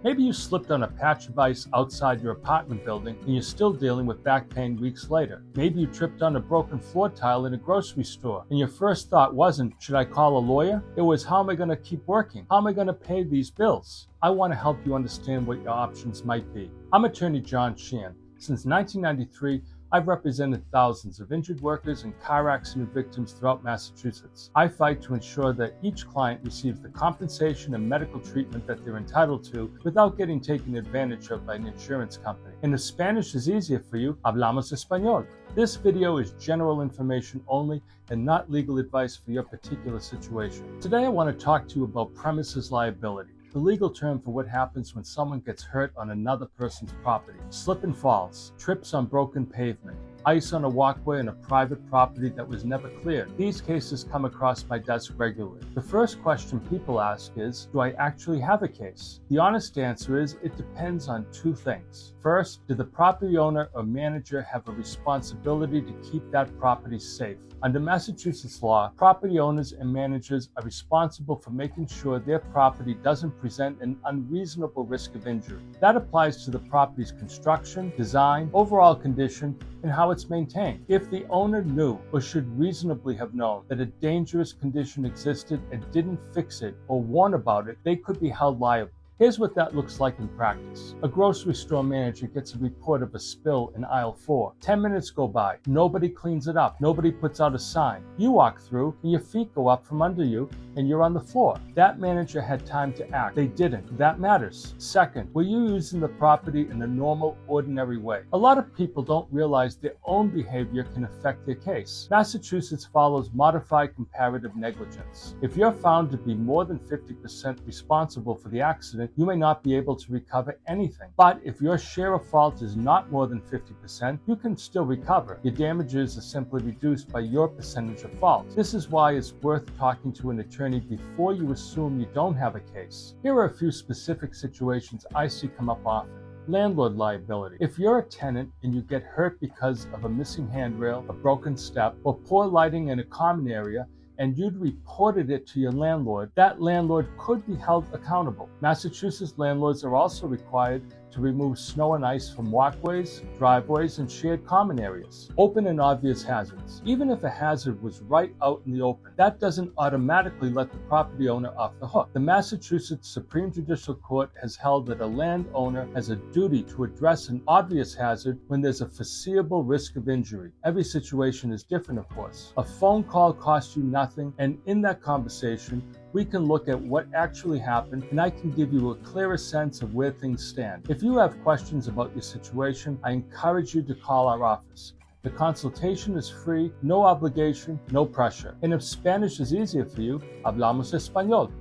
Maybe you slipped on a patch of ice outside your apartment building and you're still dealing with back pain weeks later. Maybe you tripped on a broken floor tile in a grocery store and your first thought wasn't, should I call a lawyer? It was, how am I going to keep working? How am I going to pay these bills? I want to help you understand what your options might be. I'm attorney John Sheehan. Since 1993, I've represented thousands of injured workers and car accident victims throughout Massachusetts. I fight to ensure that each client receives the compensation and medical treatment that they're entitled to without getting taken advantage of by an insurance company. And if Spanish is easier for you, hablamos español. This video is general information only and not legal advice for your particular situation. Today I want to talk to you about premises liability, the legal term for what happens when someone gets hurt on another person's property. Slip and falls, trips on broken pavement, ice on a walkway on a private property that was never cleared. These cases come across my desk regularly. The first question people ask is, do I actually have a case? The honest answer is, it depends on two things. First, did the property owner or manager have a responsibility to keep that property safe? Under Massachusetts law, property owners and managers are responsible for making sure their property doesn't present an unreasonable risk of injury. That applies to the property's construction, design, overall condition, and how it's maintained. If the owner knew or should reasonably have known that a dangerous condition existed and didn't fix it or warn about it, they could be held liable. Here's what that looks like in practice. A grocery store manager gets a report of a spill in aisle 4. 10 minutes go by. Nobody cleans it up. Nobody puts out a sign. You walk through and your feet go up from under you and you're on the floor. That manager had time to act. They didn't. That matters. Second, were you using the property in a normal, ordinary way? A lot of people don't realize their own behavior can affect their case. Massachusetts follows modified comparative negligence. If you're found to be more than 50% responsible for the accident, you may not be able to recover anything. But if your share of fault is not more than 50%, you can still recover. Your damages are simply reduced by your percentage of fault. This is why it's worth talking to an attorney before you assume you don't have a case. Here are a few specific situations I see come up often. Landlord liability. If you're a tenant and you get hurt because of a missing handrail, a broken step, or poor lighting in a common area, and you'd reported it to your landlord, that landlord could be held accountable. Massachusetts landlords are also required to remove snow and ice from walkways, driveways, and shared common areas. Open and obvious hazards. Even if a hazard was right out in the open, that doesn't automatically let the property owner off the hook. The Massachusetts Supreme Judicial Court has held that a landowner has a duty to address an obvious hazard when there's a foreseeable risk of injury. Every situation is different, of course. A phone call costs you nothing, and in that conversation, we can look at what actually happened, and I can give you a clearer sense of where things stand. If you have questions about your situation, I encourage you to call our office. The consultation is free, no obligation, no pressure. And if Spanish is easier for you, hablamos español.